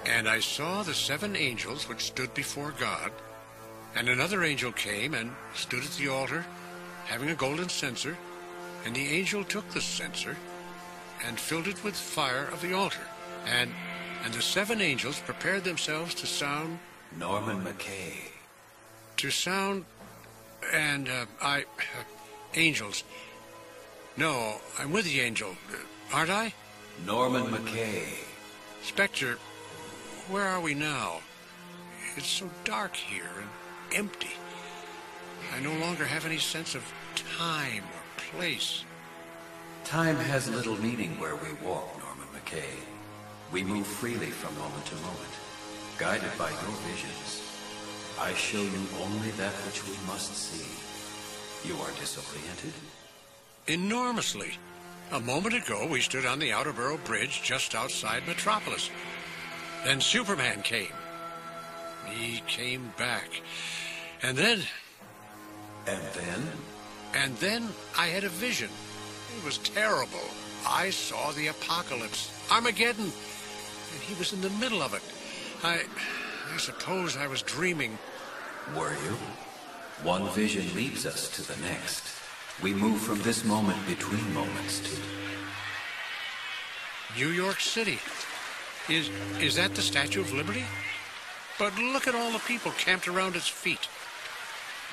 And I saw the 7 angels which stood before God, and another angel came and stood at the altar, having a golden censer, and the angel took the censer and filled it with fire of the altar. And the 7 angels prepared themselves to sound... Norman McKay. To sound... And, angels. No, I'm with the angel, aren't I? Norman McKay. Spectre, where are we now? It's so dark here and empty. I no longer have any sense of time or place. Time has little meaning where we walk, Norman McKay. We move freely from moment to moment, guided by your visions. I show you only that which we must see. You are disoriented? Enormously. A moment ago, we stood on the Outerborough Bridge just outside Metropolis. Then Superman came. He came back. And then... And then? And then I had a vision. It was terrible. I saw the apocalypse, Armageddon, and he was in the middle of it. I suppose I was dreaming. Were you? One vision leads us to the next. We move from this moment between moments to... New York City. Is that the Statue of Liberty? But look at all the people camped around its feet.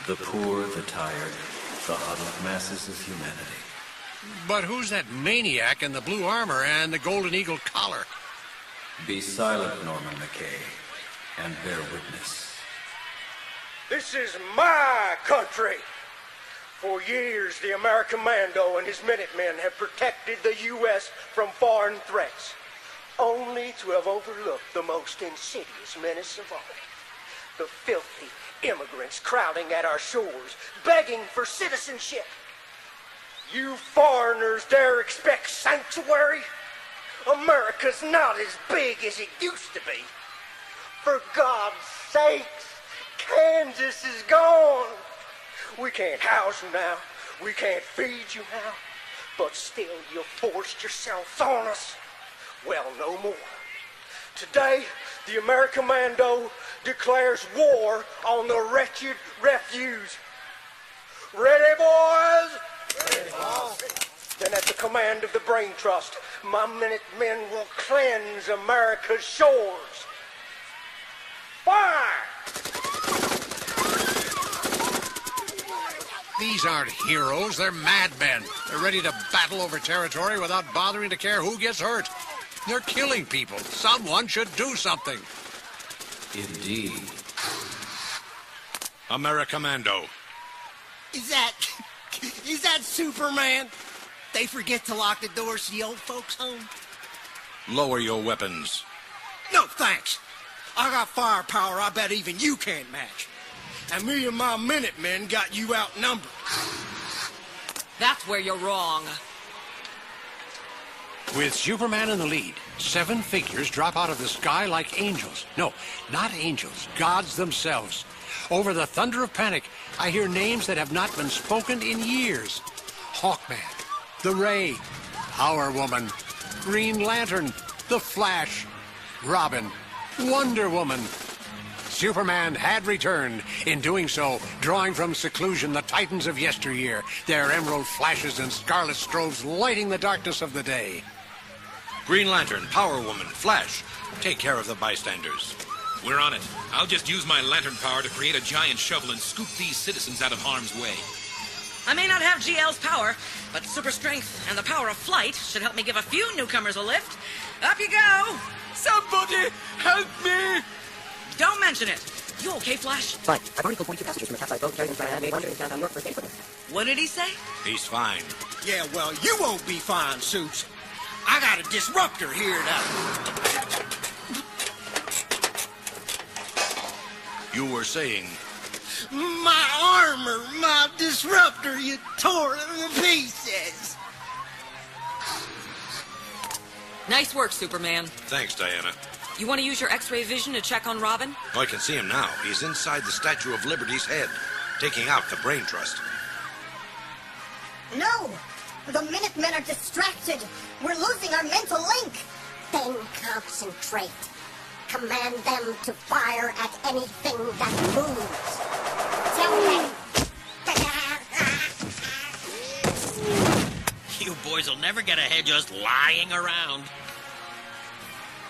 The poor, the tired, the huddled masses of humanity. But who's that maniac in the blue armor and the golden eagle collar? Be silent, Norman McKay, and bear witness. This is my country. For years, the American Mando and his Minutemen have protected the U.S. from foreign threats, only to have overlooked the most insidious menace of all. The filthy immigrants crowding at our shores, begging for citizenship. You foreigners dare expect sanctuary? America's not as big as it used to be. For God's sakes, Kansas is gone. We can't house you now. We can't feed you now. But still you forced yourselves on us. Well, no more. Today, the American Mando declares war on the wretched refuse. Ready, boys? Ready, boys. Then at the command of the Brain Trust, my Minutemen will cleanse America's shores. Fire! These aren't heroes, they're madmen. They're ready to battle over territory without bothering to care who gets hurt. They're killing people. Someone should do something. Indeed. Americommando. Is that Superman? They forget to lock the doors to the old folks' home? Lower your weapons. No, thanks. I got firepower I bet even you can't match. And me and my Minutemen got you outnumbered. That's where you're wrong. With Superman in the lead, 7 figures drop out of the sky like angels. No, not angels, gods themselves. Over the thunder of panic, I hear names that have not been spoken in years. Hawkman, the Ray, Power Woman, Green Lantern, the Flash, Robin, Wonder Woman. Superman had returned, in doing so, drawing from seclusion the titans of yesteryear, their emerald flashes and scarlet strobes lighting the darkness of the day. Green Lantern, Power Woman, Flash, take care of the bystanders. We're on it. I'll just use my lantern power to create a giant shovel and scoop these citizens out of harm's way. I may not have GL's power, but super strength and the power of flight should help me give a few newcomers a lift. Up you go! Somebody help me! Don't mention it. You okay, Flash? Fine. I've already pulled 22 passengers from a capsized boat carrying them to Miami. Wondering if downtown New York for a stay for them. What did he say? He's fine. Yeah, well, you won't be fine, Suits. I got a disruptor here now. You were saying... My armor, my disruptor, you tore it to pieces. Nice work, Superman. Thanks, Diana. You want to use your X-ray vision to check on Robin? Oh, I can see him now. He's inside the Statue of Liberty's head, taking out the Brain Trust. No! The Minutemen are distracted. We're losing our mental link. Then concentrate. command them to fire at anything that moves. Tell them. You boys will never get ahead just lying around.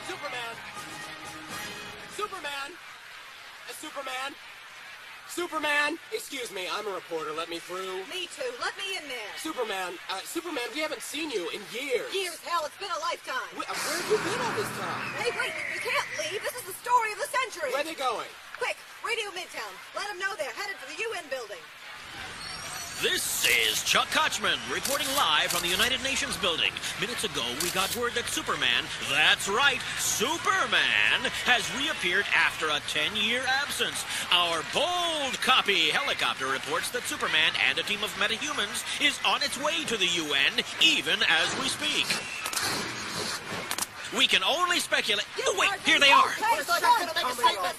Superman! Superman! Superman! Superman! Excuse me, I'm a reporter. Let me through. Me too. Let me in there. Superman, we haven't seen you in years. Years, hell, it's been a lifetime. Where have you been all this time? Hey, wait, you can't leave. This is the story of the century. Where are they going? Quick, Radio Midtown. Let them know they're headed for the UN building. This is Chuck Kochman reporting live from the United Nations building. Minutes ago, we got word that Superman, that's right, Superman, has reappeared after a 10-year absence. Our bold copy helicopter reports that Superman and a team of metahumans is on its way to the UN, even as we speak. We can only speculate. Oh, wait, here they are.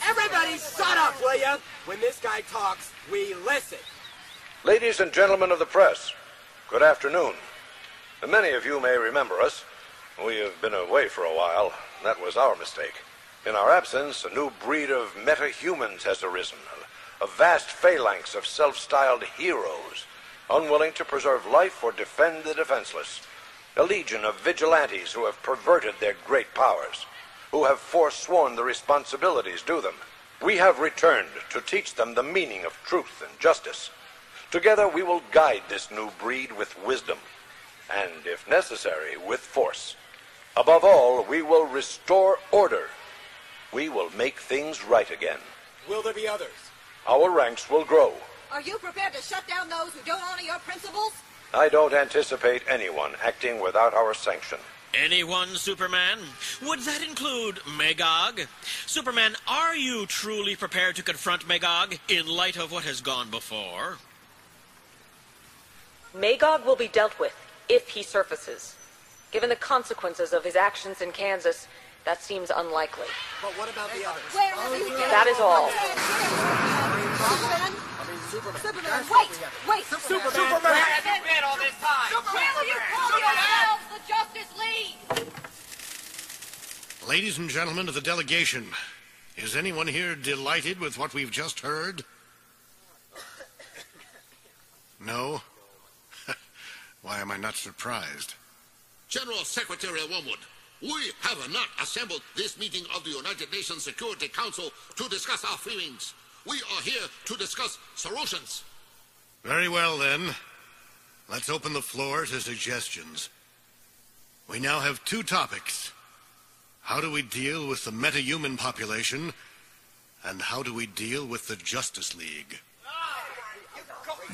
Everybody shut up, will ya? When this guy talks, we listen. Ladies and gentlemen of the press, good afternoon. Many of you may remember us. We have been away for a while. That was our mistake. In our absence, a new breed of metahumans has arisen. A vast phalanx of self-styled heroes, unwilling to preserve life or defend the defenseless. A legion of vigilantes who have perverted their great powers, who have forsworn the responsibilities due them. We have returned to teach them the meaning of truth and justice. Together we will guide this new breed with wisdom, and, if necessary, with force. Above all, we will restore order. We will make things right again. Will there be others? Our ranks will grow. Are you prepared to shut down those who don't honor your principles? I don't anticipate anyone acting without our sanction. Anyone, Superman? Would that include Magog? Superman, are you truly prepared to confront Magog in light of what has gone before? Magog will be dealt with if he surfaces. Given the consequences of his actions in Kansas, that seems unlikely. But what about the others? Where will you get That is all. Superman, wait! Superman! Where have you been all this time? Where will you call yourselves the Justice League? Ladies and gentlemen of the delegation, is anyone here delighted with what we've just heard? No? Why am I not surprised? General Secretary Wormwood, we have not assembled this meeting of the United Nations Security Council to discuss our feelings. We are here to discuss solutions. Very well, then. Let's open the floor to suggestions. We now have two topics. How do we deal with the metahuman population, and how do we deal with the Justice League?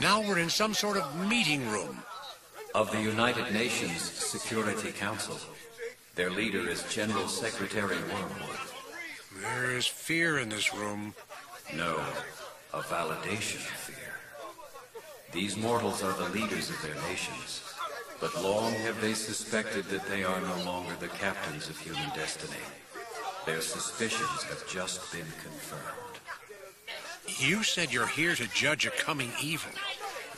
Now we're in some sort of meeting room. Of the United Nations Security Council. Their leader is General Secretary Wormwood. There is fear in this room. No, a validation of fear. These mortals are the leaders of their nations, but long have they suspected that they are no longer the captains of human destiny. Their suspicions have just been confirmed. You said you're here to judge a coming evil.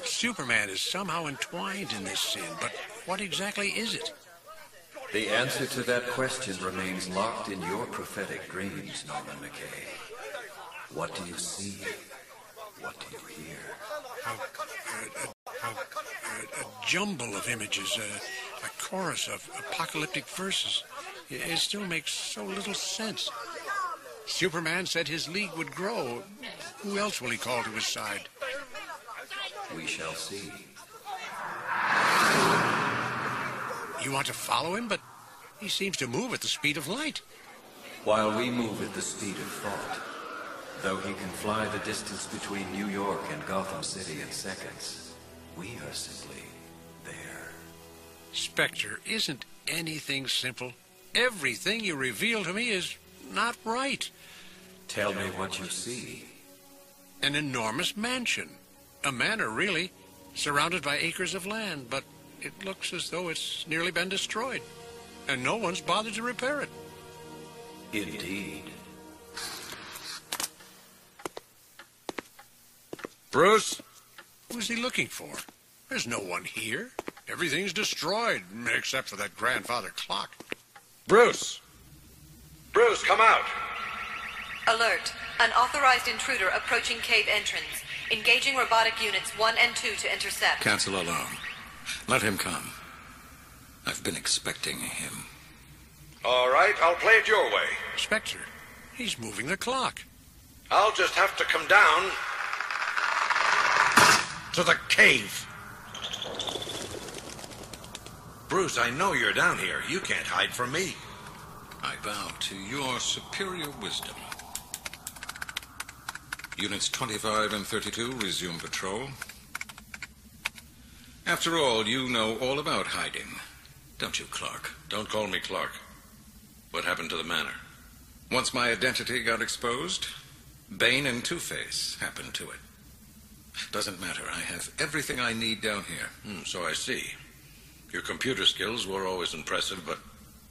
Superman is somehow entwined in this sin, but what exactly is it? The answer to that question remains locked in your prophetic dreams, Norman McKay. What do you see? What do you hear? A jumble of images, a chorus of apocalyptic verses. It still makes so little sense. Superman said his league would grow. Who else will he call to his side? We shall see. You want to follow him, but he seems to move at the speed of light. While we move at the speed of thought, though he can fly the distance between New York and Gotham City in seconds, we are simply there. Spectre, isn't anything simple? Everything you reveal to me is not right. Tell me what you see. An enormous mansion. A manor, really, surrounded by acres of land, but it looks as though it's nearly been destroyed, and no one's bothered to repair it. Indeed. Bruce? Who's he looking for? There's no one here. Everything's destroyed, except for that grandfather clock. Bruce! Bruce, come out! Alert. Unauthorized intruder approaching cave entrance. Engaging robotic units 1 and 2 to intercept. Cancel alarm. Let him come. I've been expecting him. All right, I'll play it your way. Spectre, he's moving the clock. I'll just have to come down to the cave. Bruce, I know you're down here. You can't hide from me. I bow to your superior wisdom. Units 25 and 32 resume patrol. After all, you know all about hiding, don't you, Clark? Don't call me Clark. What happened to the manor? Once my identity got exposed, Bane and Two-Face happened to it. Doesn't matter. I have everything I need down here. So I see. Your computer skills were always impressive, but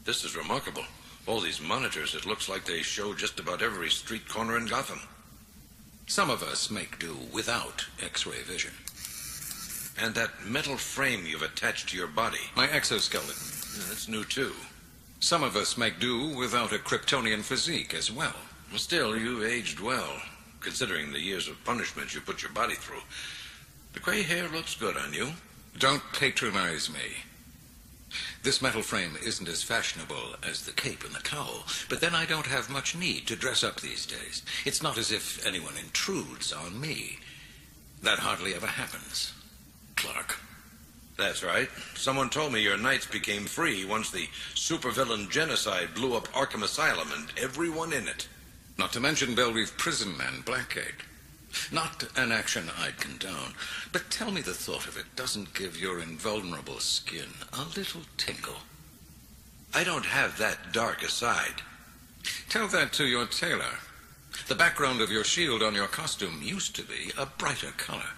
this is remarkable. All these monitors, it looks like they show just about every street corner in Gotham. Some of us make do without X-ray vision. And that metal frame you've attached to your body. My exoskeleton. That's new, too. Some of us make do without a Kryptonian physique as well. Still, you aged well, considering the years of punishment you put your body through. The gray hair looks good on you. Don't patronize me. This metal frame isn't as fashionable as the cape and the cowl, but then I don't have much need to dress up these days. It's not as if anyone intrudes on me. That hardly ever happens, Clark. That's right. Someone told me your nights became free once the supervillain genocide blew up Arkham Asylum and everyone in it. Not to mention Bellevue Prison and Blackgate. Not an action I'd condone, but tell me the thought of it doesn't give your invulnerable skin a little tingle. I don't have that dark a side. Tell that to your tailor. The background of your shield on your costume used to be a brighter color.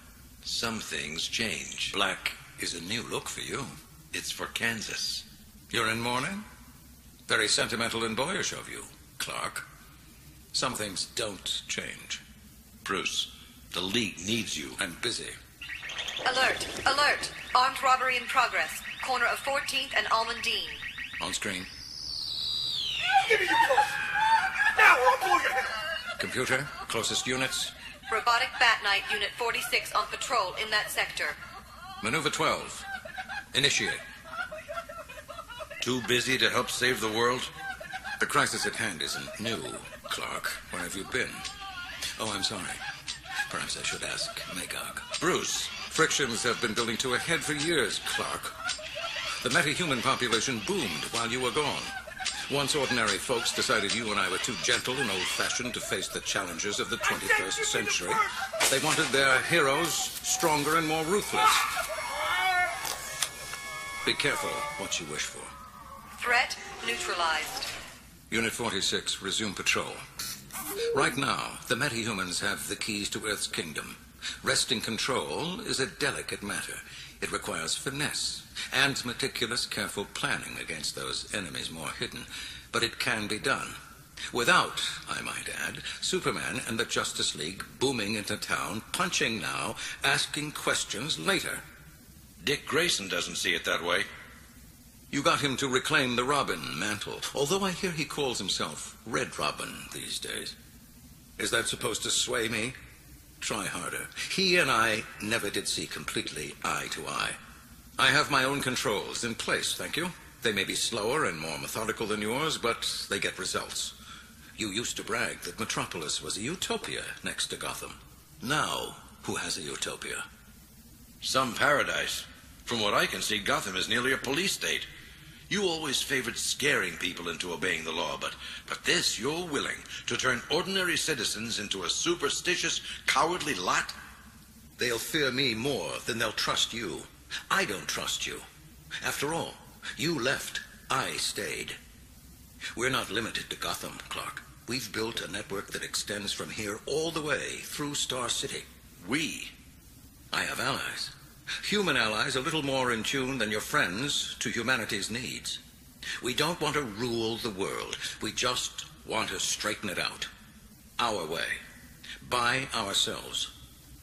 Some things change. Black is a new look for you. It's for Kansas. You're in mourning? Very sentimental and boyish of you, Clark. Some things don't change. Bruce, the League needs you. I'm busy. Alert! Alert! Armed robbery in progress. Corner of 14th and Almondine. On screen. Give me your clothes! Now or I'll pull your hair! Computer, closest units. Robotic Bat Knight Unit 46 on patrol in that sector. Maneuver 12. Initiate. Too busy to help save the world? The crisis at hand isn't new, Clark. Where have you been? Oh, I'm sorry. Perhaps I should ask Magog. Bruce. Frictions have been building to a head for years, Clark. The metahuman population boomed while you were gone. Once ordinary folks decided you and I were too gentle and old-fashioned to face the challenges of the 21st century. They wanted their heroes stronger and more ruthless. Be careful what you wish for. Threat neutralized. Unit 46, resume patrol. Right now, the metahumans have the keys to Earth's kingdom. Wresting control is a delicate matter. It requires finesse and meticulous, careful planning against those enemies more hidden. But it can be done. Without, I might add, Superman and the Justice League booming into town, punching now, asking questions later. Dick Grayson doesn't see it that way. You got him to reclaim the Robin mantle, although I hear he calls himself Red Robin these days. Is that supposed to sway me? Try harder. He and I never did see completely eye to eye. I have my own controls in place, thank you. They may be slower and more methodical than yours, but they get results. You used to brag that Metropolis was a utopia next to Gotham. Now, who has a utopia? Some paradise. From what I can see, Gotham is nearly a police state. You always favored scaring people into obeying the law, but this, you're willing to turn ordinary citizens into a superstitious, cowardly lot? They'll fear me more than they'll trust you. I don't trust you. After all, you left, I stayed. We're not limited to Gotham, Clark. We've built a network that extends from here all the way through Star City. We? I have allies. Human allies a little more in tune than your friends to humanity's needs. We don't want to rule the world. We just want to straighten it out. Our way. By ourselves.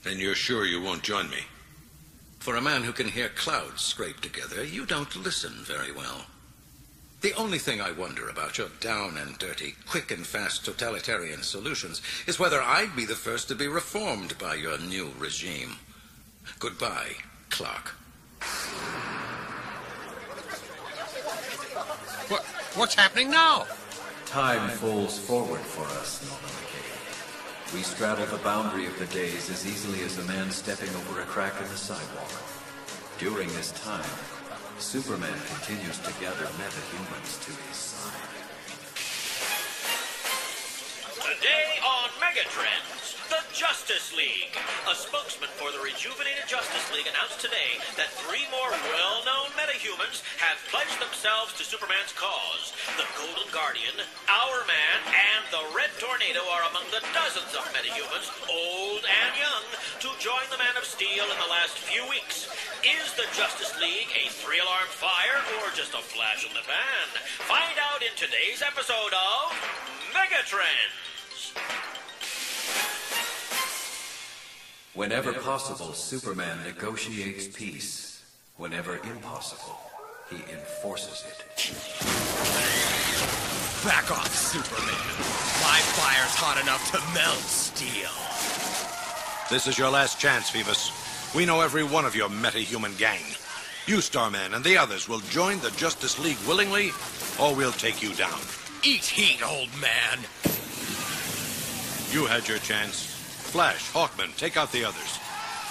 Then you're sure you won't join me? For a man who can hear clouds scrape together, you don't listen very well. The only thing I wonder about your down and dirty, quick and fast totalitarian solutions is whether I'd be the first to be reformed by your new regime. Goodbye, Clark. What's happening now? Time falls forward for us, Norman McKay. We straddle the boundary of the days as easily as a man stepping over a crack in the sidewalk. During this time, Superman continues to gather metahumans to his side. Today on Megatrends, the Justice League. A spokesman for the rejuvenated Justice League announced today that 3 more well-known metahumans have pledged themselves to Superman's cause. The Golden Guardian, Our Man, and the Red Tornado are among the dozens of metahumans, old and young, to join the Man of Steel in the last few weeks. Is the Justice League a 3-alarm fire or just a flash in the pan? Find out in today's episode of Megatrends. Whenever possible, Superman negotiates peace. Whenever impossible, he enforces it. Back off, Superman. My fire's hot enough to melt steel. This is your last chance, Phoebus. We know every one of your metahuman gang. You, Starman, and the others will join the Justice League willingly, or we'll take you down. Eat heat, old man. You had your chance. Flash, Hawkman, take out the others.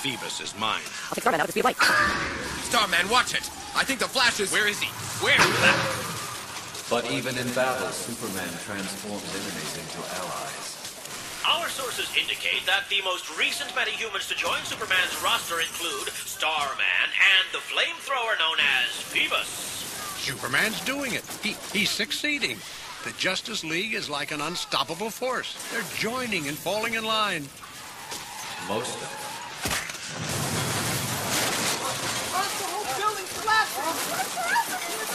Phoebus is mine. I'll take Starman out at the speed of light. Starman, watch it. I think the Flash is... Where is he? Where? But even in battle, Superman transforms enemies into allies. Our sources indicate that the most recent metahumans to join Superman's roster include Starman and the flamethrower known as Phoebus. Superman's doing it. He's succeeding. The Justice League is like an unstoppable force. They're joining and falling in line. Most of them. The whole building's collapsing!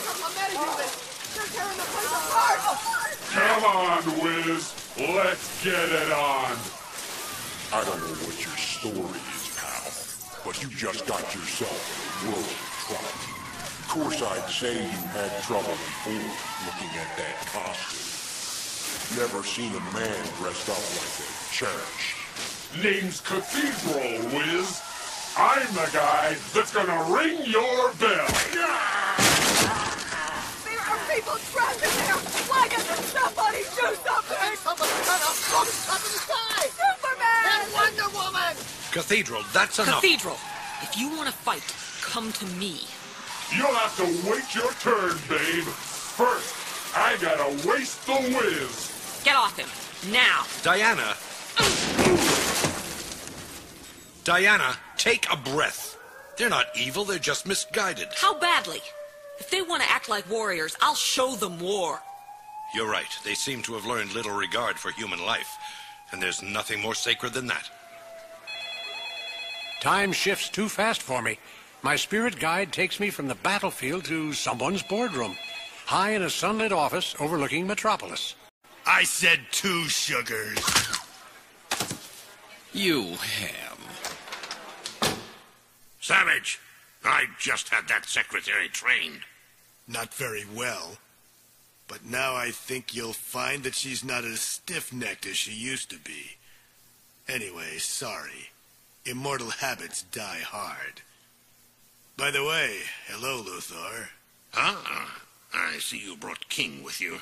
I'm metahuman! They're tearing the place apart! Come on, Wiz. Let's get it on. I don't know what your story is, pal, but you just got yourself in a world of trouble. Of course, I'd say you had trouble before looking at that costume. Never seen a man dressed up like a church. Name's Cathedral, Wiz. I'm the guy that's gonna ring your bell. There are people trapped in there! Why doesn't somebody do something? Somebody's gonna throw stuff in the sky! Superman! And Wonder Woman! Cathedral, that's enough. Cathedral, if you want to fight, come to me. You'll have to wait your turn, babe. First, I gotta waste the Wiz. Get off him, now. Diana. Diana, take a breath. They're not evil, they're just misguided. How badly? If they want to act like warriors, I'll show them war. You're right. They seem to have learned little regard for human life. And there's nothing more sacred than that. Time shifts too fast for me. My spirit guide takes me from the battlefield to someone's boardroom, high in a sunlit office overlooking Metropolis. I said 2 sugars. You ham. Savage, I just had that secretary trained. Not very well. But now I think you'll find that she's not as stiff-necked as she used to be. Anyway, sorry. Immortal habits die hard. By the way, hello, Luthor. Ah, I see you brought King with you.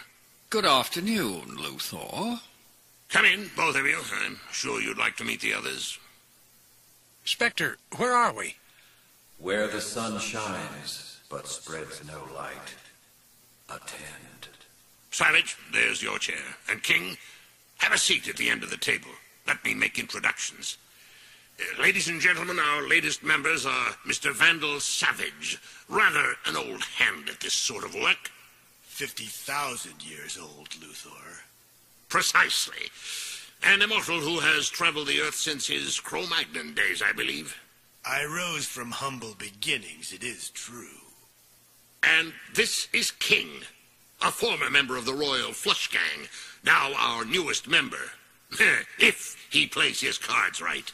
Good afternoon, Luthor. Come in, both of you. I'm sure you'd like to meet the others. Spectre, where are we? Where the sun shines, but spreads no light. Attend. Savage, there's your chair. And King, have a seat at the end of the table. Let me make introductions. Ladies and gentlemen, our latest members are Mr. Vandal Savage. Rather an old hand at this sort of work. 50,000 years old, Luthor. Precisely. An immortal who has traveled the Earth since his Cro-Magnon days, I believe. I rose from humble beginnings, it is true. And this is King, a former member of the Royal Flush Gang, now our newest member. If he plays his cards right.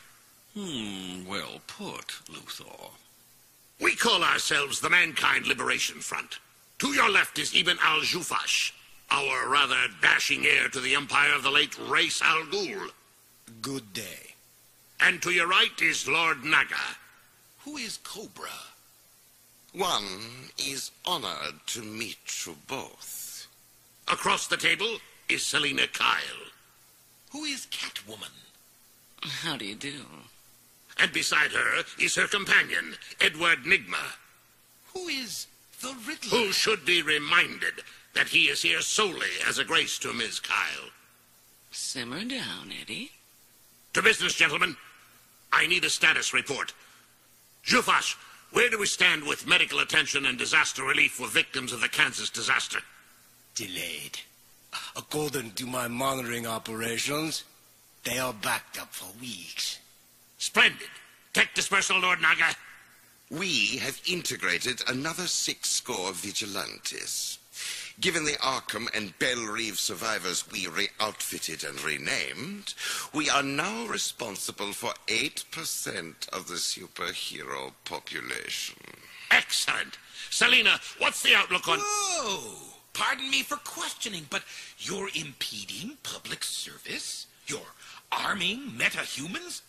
Well put, Luthor. We call ourselves the Mankind Liberation Front. To your left is Ibn al-Jufash, our rather dashing heir to the empire of the late Ra's al Ghul. Good day. And to your right is Lord Naga. Who is Cobra? One is honored to meet you both. Across the table is Selina Kyle. Who is Catwoman? How do you do? And beside her is her companion, Edward Nigma. Who is the Riddler? Who should be reminded that he is here solely as a grace to Ms. Kyle. Simmer down, Eddie. To business, gentlemen. I need a status report. Jufash, where do we stand with medical attention and disaster relief for victims of the Kansas disaster? Delayed. According to my monitoring operations, they are backed up for weeks. Splendid. Tech dispersal, Lord Naga. We have integrated another 6 vigilantes. Given the Arkham and Belle Reeve survivors we re-outfitted and renamed, we are now responsible for 8% of the superhero population. Excellent. Selina, what's the outlook on... Whoa! Pardon me for questioning, but you're impeding public service? You're arming metahumans?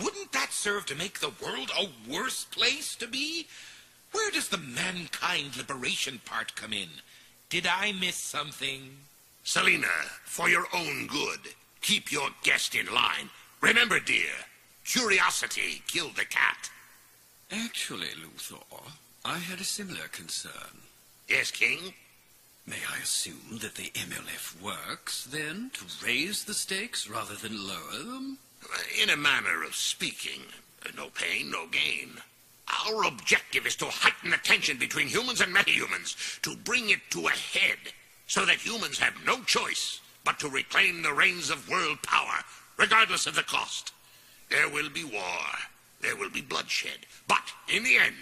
Wouldn't that serve to make the world a worse place to be? Where does the mankind liberation part come in? Did I miss something? Selina, for your own good, keep your guest in line. Remember, dear, curiosity killed the cat. Actually, Luthor, I had a similar concern. Yes, King? May I assume that the MLF works, then, to raise the stakes rather than lower them? In a manner of speaking. No pain, no gain. Our objective is to heighten the tension between humans and metahumans, to bring it to a head, so that humans have no choice but to reclaim the reins of world power, regardless of the cost. There will be war, there will be bloodshed, but in the end,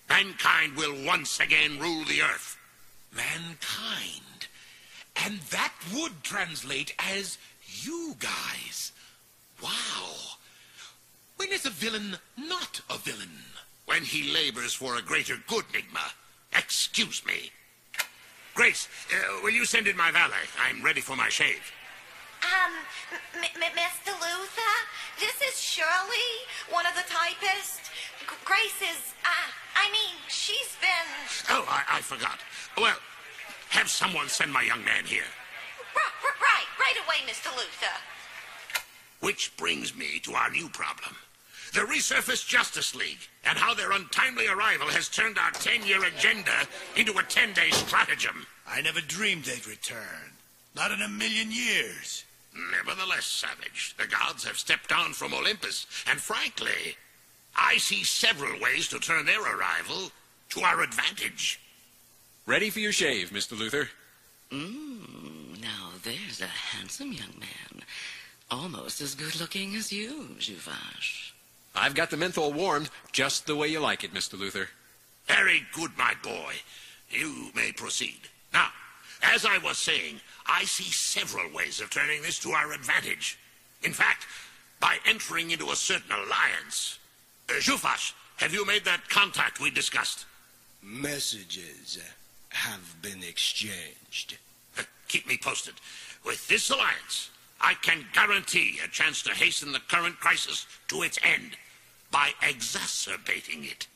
mankind will once again rule the earth. Mankind. And that would translate as you guys. Wow. When is a villain not a villain? When he labors for a greater good, Nigma. Excuse me. Grace, will you send in my valet? I'm ready for my shave. Mr. Luther, this is Shirley, one of the typists. Grace is, she's been... Oh, I forgot. Well, have someone send my young man here. Right away, Mr. Luther. Which brings me to our new problem. The Resurfaced Justice League, and how their untimely arrival has turned our 10-year agenda into a 10-day stratagem. I never dreamed they'd return. Not in a million years. Nevertheless, Savage, the gods have stepped down from Olympus, and frankly, I see several ways to turn their arrival to our advantage. Ready for your shave, Mr. Luther. Now there's a handsome young man. Almost as good-looking as you, Juvash. I've got the menthol warmed just the way you like it, Mr. Luther. Very good, my boy. You may proceed. Now, as I was saying, I see several ways of turning this to our advantage. In fact, by entering into a certain alliance. Jufash, have you made that contact we discussed? Messages have been exchanged. Keep me posted. With this alliance, I can guarantee a chance to hasten the current crisis to its end by exacerbating it.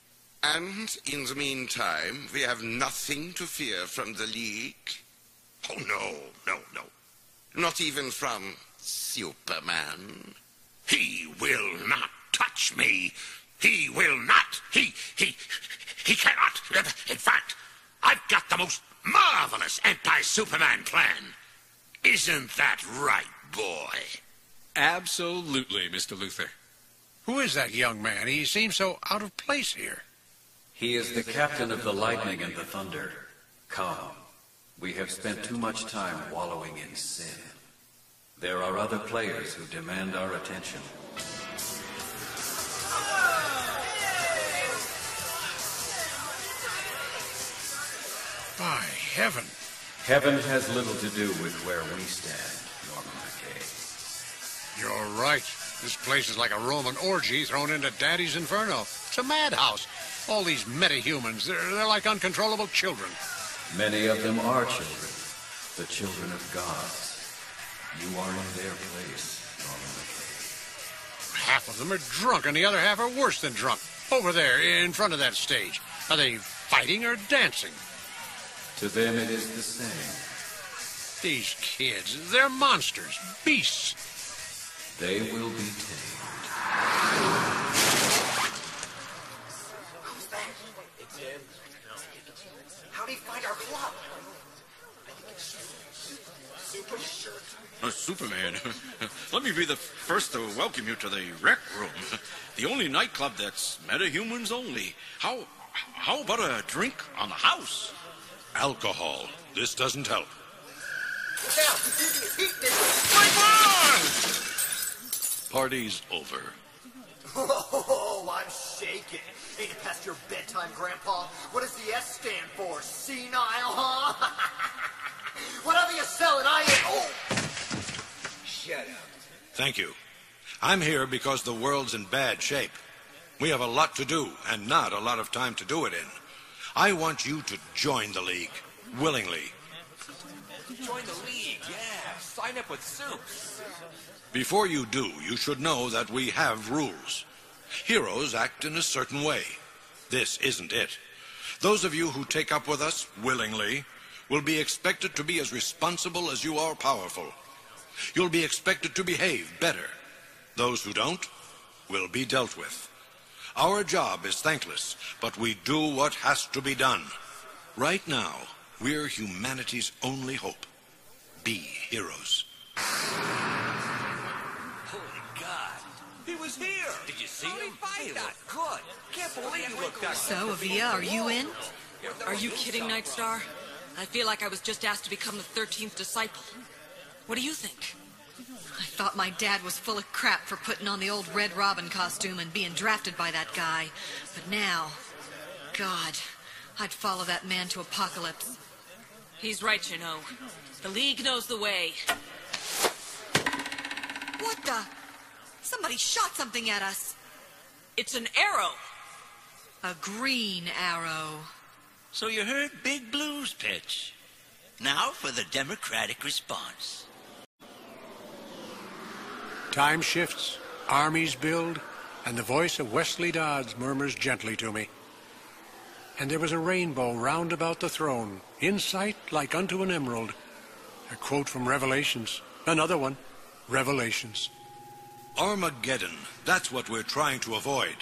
And in the meantime, we have nothing to fear from the League? Oh, no. Not even from Superman? He will not touch me. He will not. He cannot. In fact, I've got the most marvelous anti-Superman plan. Isn't that right, boy? Absolutely, Mr. Luther. Who is that young man? He seems so out of place here. He is the captain of the lightning and the thunder. Come, we have spent too much time wallowing in sin. There are other players who demand our attention. By heaven. Heaven has little to do with where we stand, Norman McKay. You're right. This place is like a Roman orgy thrown into Daddy's Inferno. It's a madhouse. All these metahumans, they're like uncontrollable children. Many of them are children, the children of gods. You are in their place, Norman McKay. Half of them are drunk, and the other half are worse than drunk. Over there, in front of that stage. Are they fighting or dancing? To them it is the same. These kids, they're monsters, beasts. They will be tamed. Who's that? It's him. How'd he find our club? Super shirt. Superman, let me be the first to welcome you to the Rec Room. The only nightclub that's metahumans only. How about a drink on the house? Alcohol. This doesn't help. Now, My boss! Party's over. Oh, I'm shaking. Ain't it past your bedtime, Grandpa? What does the S stand for? Senile, huh? Whatever you sell it, I ain't. Oh! Shut up. Thank you. I'm here because the world's in bad shape. We have a lot to do, and not a lot of time to do it in. I want you to join the League, willingly. Join the League, yeah. Sign up with Soups. Before you do, you should know that we have rules. Heroes act in a certain way. This isn't it. Those of you who take up with us willingly will be expected to be as responsible as you are powerful. You'll be expected to behave better. Those who don't will be dealt with. Our job is thankless, but we do what has to be done. Right now, we're humanity's only hope. Be heroes. Holy God. He was here. Did you see him? He looked good. Can't believe he looked that So, Avia, are you in? Are you kidding, Nightstar? I feel like I was just asked to become the 13th disciple. What do you think? I thought my dad was full of crap for putting on the old Red Robin costume and being drafted by that guy. But now, God, I'd follow that man to Apocalypse. He's right, you know. The League knows the way. What the? Somebody shot something at us. It's an arrow. A green arrow. So you heard Big Blue's pitch. Now for the Democratic response. Time shifts, armies build, and the voice of Wesley Dodds murmurs gently to me. And there was a rainbow round about the throne, in sight like unto an emerald. A quote from Revelations. Another one, Revelations. Armageddon, that's what we're trying to avoid.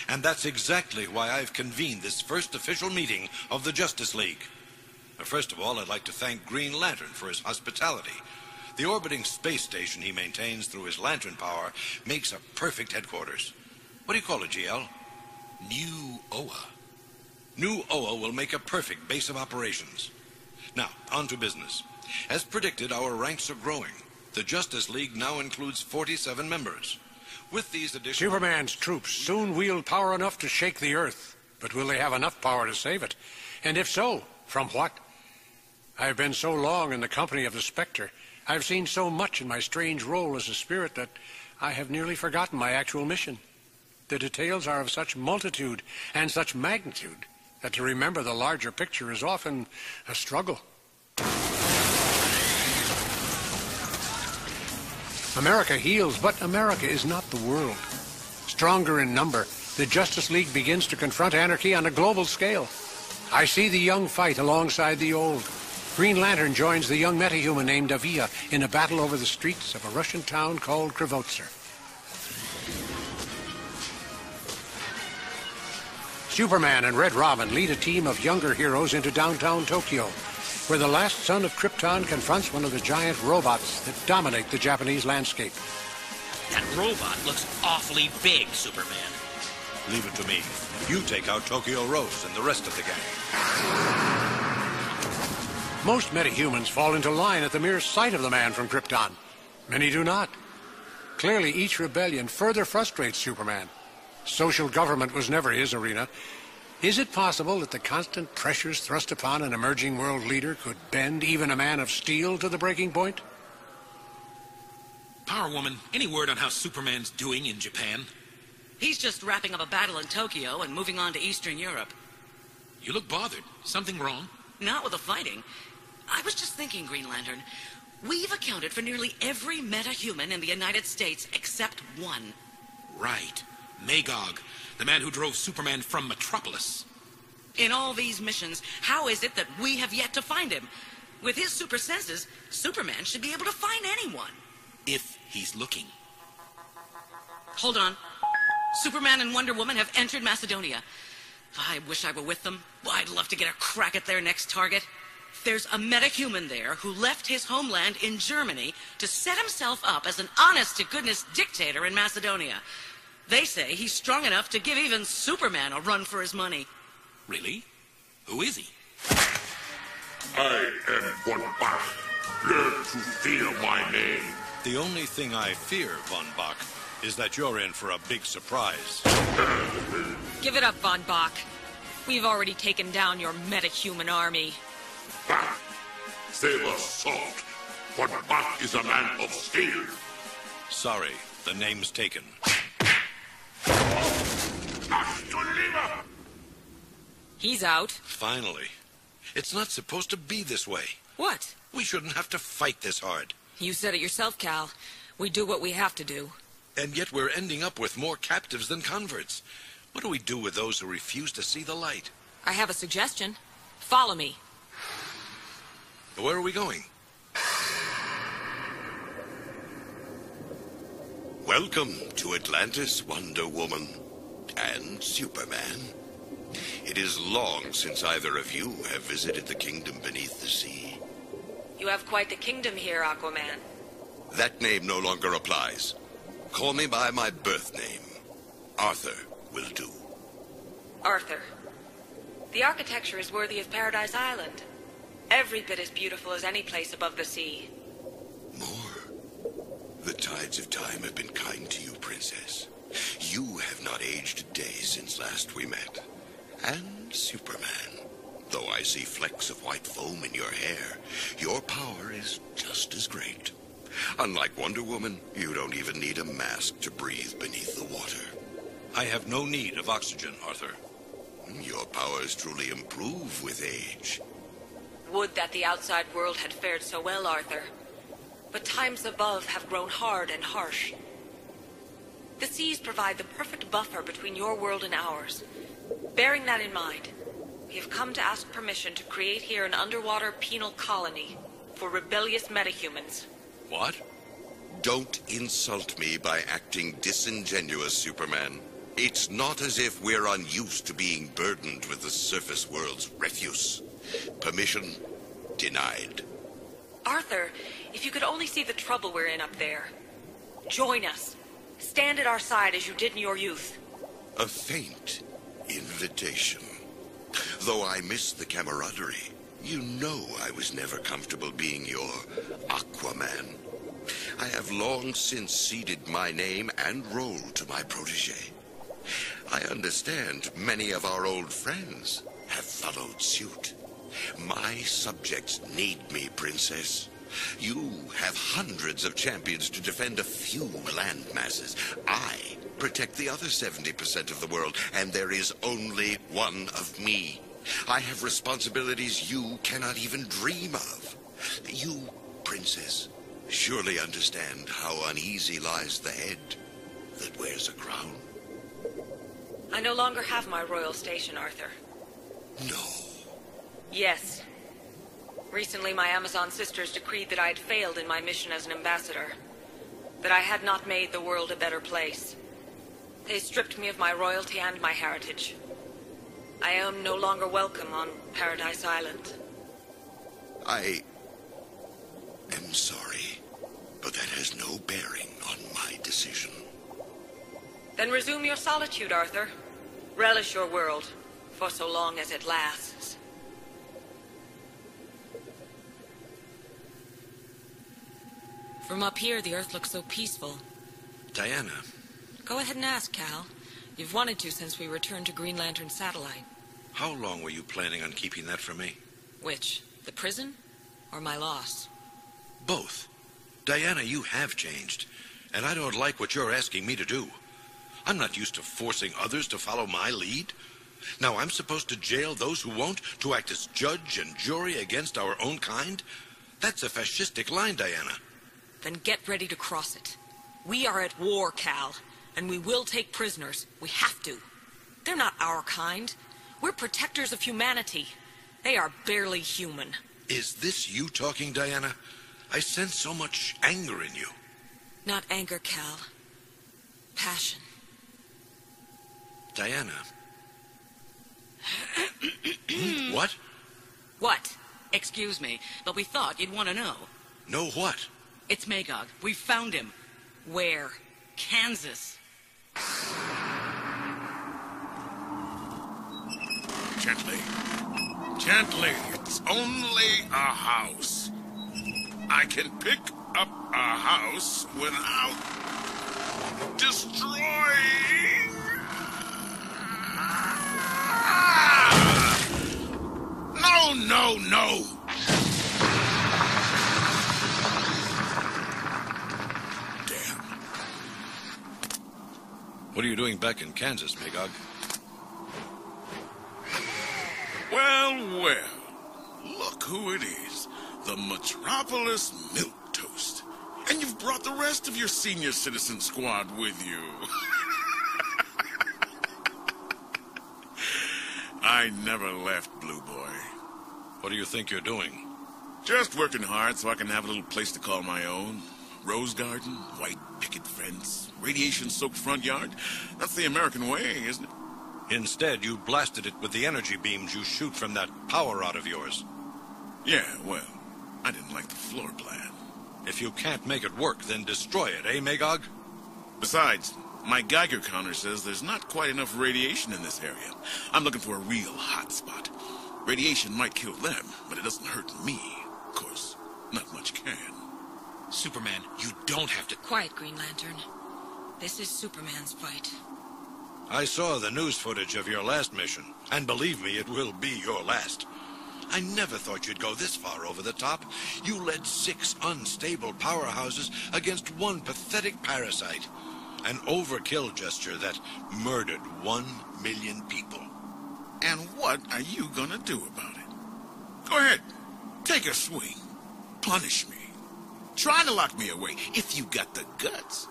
And that's exactly why I've convened this first official meeting of the Justice League. First of all, I'd like to thank Green Lantern for his hospitality. The orbiting space station he maintains through his lantern power makes a perfect headquarters. What do you call it, GL? New OA. New OA will make a perfect base of operations. Now, on to business. As predicted, our ranks are growing. The Justice League now includes 47 members. With these additional... Superman's troops soon wield power enough to shake the Earth. But will they have enough power to save it? And if so, from what? I've been so long in the company of the Spectre. I've seen so much in my strange role as a spirit that I have nearly forgotten my actual mission. The details are of such multitude and such magnitude that to remember the larger picture is often a struggle. America heals, but America is not the world. Stronger in number, the Justice League begins to confront anarchy on a global scale. I see the young fight alongside the old. Green Lantern joins the young metahuman named Avia in a battle over the streets of a Russian town called Krivotzer. Superman and Red Robin lead a team of younger heroes into downtown Tokyo, where the last son of Krypton confronts one of the giant robots that dominate the Japanese landscape. That robot looks awfully big, Superman. Leave it to me. You take out Tokyo Rose and the rest of the gang. Most metahumans fall into line at the mere sight of the man from Krypton. Many do not. Clearly, each rebellion further frustrates Superman. Social government was never his arena. Is it possible that the constant pressures thrust upon an emerging world leader could bend even a man of steel to the breaking point? Power Woman, any word on how Superman's doing in Japan? He's just wrapping up a battle in Tokyo and moving on to Eastern Europe. You look bothered. Something wrong? not with the fighting. I was just thinking, Green Lantern, we've accounted for nearly every meta-human in the United States except one. Right. Magog, the man who drove Superman from Metropolis. In all these missions, how is it that we have yet to find him? With his super senses, Superman should be able to find anyone. If he's looking. Hold on. Superman and Wonder Woman have entered Macedonia. I wish I were with them. I'd love to get a crack at their next target. There's a meta-human there who left his homeland in Germany to set himself up as an honest-to-goodness dictator in Macedonia. They say he's strong enough to give even Superman a run for his money. Really? Who is he? I am Von Bach. Learn to fear my name. The only thing I fear, Von Bach, is that you're in for a big surprise. Give it up, Von Bach. We've already taken down your meta-human army. Bah! Save us salt. Von Bach is a man of steel. Sorry, the name's taken. He's out. Finally. It's not supposed to be this way. What? We shouldn't have to fight this hard. You said it yourself, Cal. We do what we have to do. And yet we're ending up with more captives than converts. What do we do with those who refuse to see the light? I have a suggestion. Follow me. Where are we going? Welcome to Atlantis, Wonder Woman and Superman. It is long since either of you have visited the kingdom beneath the sea. You have quite the kingdom here, Aquaman. That name no longer applies. Call me by my birth name. Arthur will do. Arthur. The architecture is worthy of Paradise Island. Every bit as beautiful as any place above the sea. The tides of time have been kind to you, Princess. You have not aged a day since last we met. And Superman. Though I see flecks of white foam in your hair, your power is just as great. Unlike Wonder Woman, you don't even need a mask to breathe beneath the water. I have no need of oxygen, Arthur. Your powers truly improve with age. Would that the outside world had fared so well, Arthur. But times above have grown hard and harsh. The seas provide the perfect buffer between your world and ours. Bearing that in mind, we have come to ask permission to create here an underwater penal colony for rebellious metahumans. What? Don't insult me by acting disingenuous, Superman. It's not as if we're unused to being burdened with the surface world's refuse. Permission denied. Arthur, if you could only see the trouble we're in up there. Join us. Stand at our side as you did in your youth. A faint invitation. Though I miss the camaraderie, you know I was never comfortable being your Aquaman. I have long since ceded my name and role to my protege. I understand many of our old friends have followed suit. My subjects need me, Princess. You have hundreds of champions to defend a few land masses. I protect the other 70% of the world, and there is only one of me. I have responsibilities you cannot even dream of. You, Princess, surely understand how uneasy lies the head that wears a crown. I no longer have my royal station, Arthur. No. Yes. Recently, my Amazon sisters decreed that I had failed in my mission as an ambassador. That I had not made the world a better place. They stripped me of my royalty and my heritage. I am no longer welcome on Paradise Island. I am sorry, but that has no bearing on my decision. Then resume your solitude, Arthur. Relish your world, for so long as it lasts. From up here, the Earth looks so peaceful. Diana. Go ahead and ask, Cal. You've wanted to since we returned to Green Lantern Satellite. How long were you planning on keeping that from me? Which? The prison? Or my loss? Both. Diana, you have changed. And I don't like what you're asking me to do. I'm not used to forcing others to follow my lead. Now I'm supposed to jail those who won't, to act as judge and jury against our own kind? That's a fascistic line, Diana. Then get ready to cross it. We are at war, Cal, and we will take prisoners. We have to. They're not our kind. We're protectors of humanity. They are barely human. Is this you talking, Diana? I sense so much anger in you. Not anger, Cal. Passion. Diana. What? What? Excuse me, but we thought you'd want to know. Know what? It's Magog. We found him. Where? Kansas. Gently. Gently. It's only a house. I can pick up a house without destroying... No, no, no! Damn. What are you doing back in Kansas, Magog? Well, well. Look who it is. The Metropolis Milquetoast. And you've brought the rest of your senior citizen squad with you. I never left, Blue Boy. What do you think you're doing? Just working hard so I can have a little place to call my own. Rose garden, white picket fence, radiation-soaked front yard. That's the American way, isn't it? Instead, you blasted it with the energy beams you shoot from that power rod of yours. Yeah, well, I didn't like the floor plan. If you can't make it work, then destroy it, eh, Magog? Besides, my Geiger counter says there's not quite enough radiation in this area. I'm looking for a real hot spot. Radiation might kill them, but it doesn't hurt me. Of course, not much can. Superman, you don't have to... Quiet, Green Lantern. This is Superman's fight. I saw the news footage of your last mission, and believe me, it will be your last. I never thought you'd go this far over the top. You led 6 unstable powerhouses against one pathetic parasite. An overkill gesture that murdered 1 million people. And what are you gonna do about it? Go ahead. Take a swing. Punish me. Try to lock me away if you got the guts.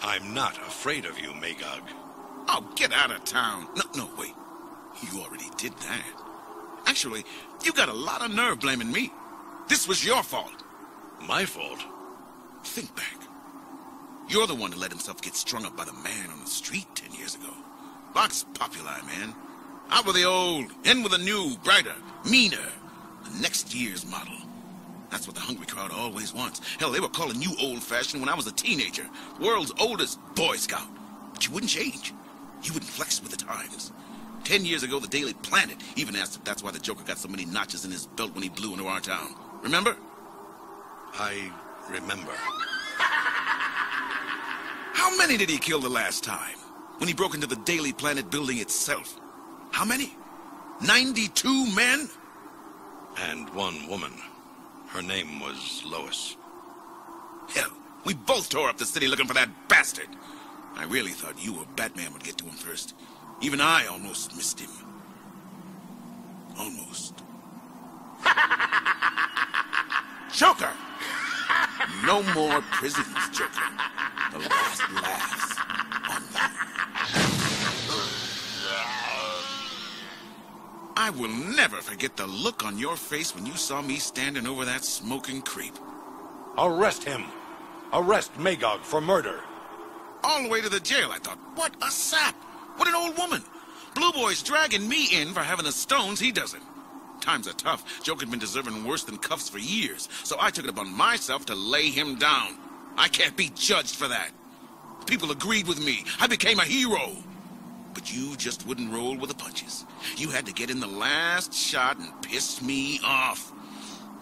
I'm not afraid of you, Magog. Oh, get out of town. No, wait. You already did that. Actually, you got a lot of nerve blaming me. This was your fault. My fault? Think back. You're the one who let himself get strung up by the man on the street 10 years ago. Vox Populi, man. Out with the old, in with the new, brighter, meaner. The next year's model. That's what the hungry crowd always wants. Hell, they were calling you old-fashioned when I was a teenager. World's oldest Boy Scout. But you wouldn't change. You wouldn't flex with the times. 10 years ago, the Daily Planet even asked if that's why the Joker got so many notches in his belt when he blew into our town. Remember? I remember. How many did he kill the last time? When he broke into the Daily Planet building itself? How many? 92 men? And 1 woman. Her name was Lois. Hell, we both tore up the city looking for that bastard. I really thought you or Batman would get to him first. Even I almost missed him. Almost. Joker! No more prisons, Joker. The last laughs on them. I will never forget the look on your face when you saw me standing over that smoking creep. Arrest him! Arrest Magog for murder! All the way to the jail, I thought. What a sap! What an old woman! Blue Boy's dragging me in for having the stones he doesn't. Times are tough. Joker'd been deserving worse than cuffs for years, so I took it upon myself to lay him down. I can't be judged for that. People agreed with me. I became a hero. But you just wouldn't roll with the punches. You had to get in the last shot and piss me off.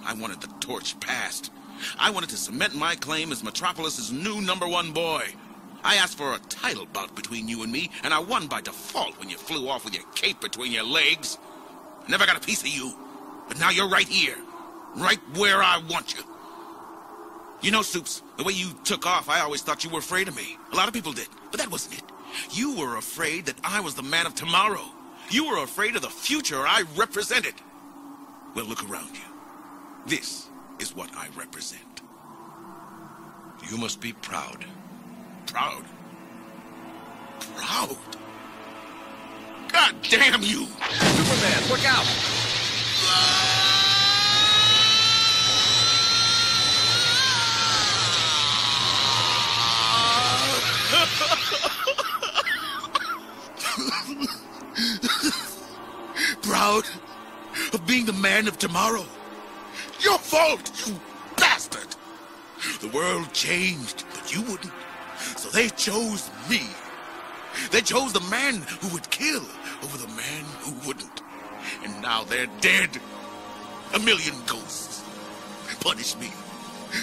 I wanted the torch passed. I wanted to cement my claim as Metropolis's new #1 boy. I asked for a title bout between you and me, and I won by default when you flew off with your cape between your legs. I never got a piece of you, but now you're right here, right where I want you. You know, Soups, the way you took off, I always thought you were afraid of me. A lot of people did, but that wasn't it. You were afraid that I was the man of tomorrow. You were afraid of the future I represented. Well, look around you. This is what I represent. You must be proud. Proud? Proud? God damn you! Superman, look out! Proud of being the man of tomorrow. Your fault, you bastard! The world changed, but you wouldn't. So they chose me. They chose the man who would kill over the man who wouldn't. And now they're dead. 1,000,000 ghosts. Punish me.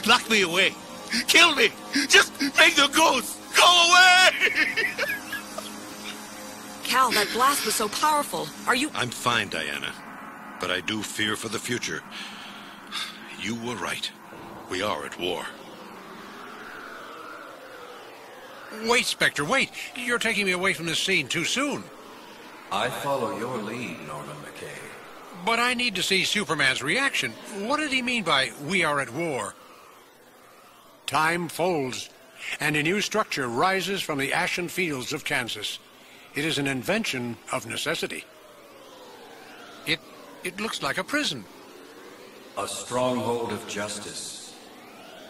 Lock me away. Kill me. Just make the ghosts go away! Cal, that blast was so powerful. Are you... I'm fine, Diana. But I do fear for the future. You were right. We are at war. Wait, Spectre, wait. You're taking me away from this scene too soon. I follow your lead, Norman McKay. But I need to see Superman's reaction. What did he mean by, we are at war? Time folds, and a new structure rises from the ashen fields of Kansas. It is an invention of necessity. It looks like a prison. A stronghold of justice.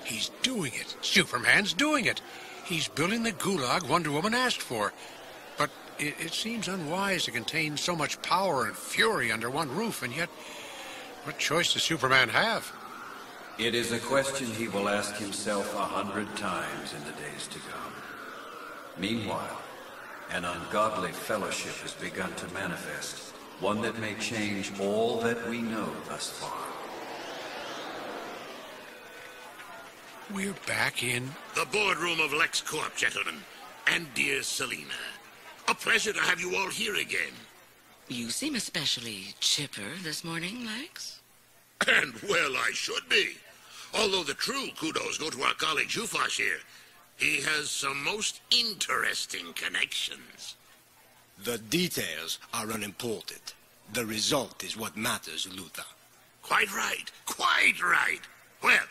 He's doing it. Superman's doing it. He's building the gulag Wonder Woman asked for. But it seems unwise to contain so much power and fury under one roof, and yet, what choice does Superman have? It is a question he will ask himself 100 times in the days to come. Meanwhile, an ungodly fellowship has begun to manifest, one that may change all that we know thus far. We're back in... the boardroom of LexCorp, gentlemen, and dear Selina. A pleasure to have you all here again. You seem especially chipper this morning, Lex. And well, I should be. Although the true kudos go to our colleague Zhufash here. He has some most interesting connections. The details are unimportant. The result is what matters, Luthor. Quite right. Quite right. Well,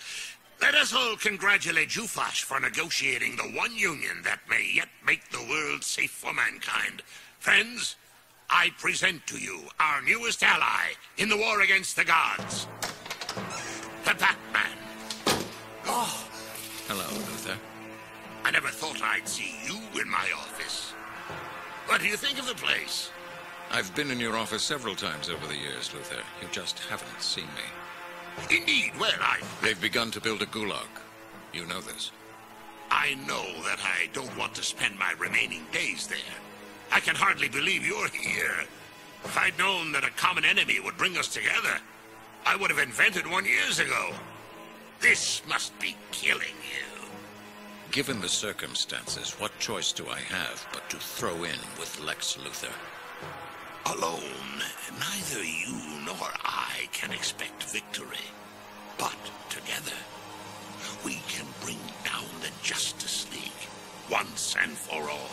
let us all congratulate Zhufash for negotiating the one union that may yet make the world safe for mankind. Friends, I present to you our newest ally in the war against the gods. The Batman. Oh. Hello, Luthor. I never thought I'd see you in my office. What do you think of the place? I've been in your office several times over the years, Luthor. You just haven't seen me. Indeed, well, They've begun to build a gulag. You know this. I know that I don't want to spend my remaining days there. I can hardly believe you're here. If I'd known that a common enemy would bring us together, I would have invented one years ago. This must be killing you. Given the circumstances, what choice do I have but to throw in with Lex Luthor? Alone, neither you nor I can expect victory. But together, we can bring down the Justice League once and for all.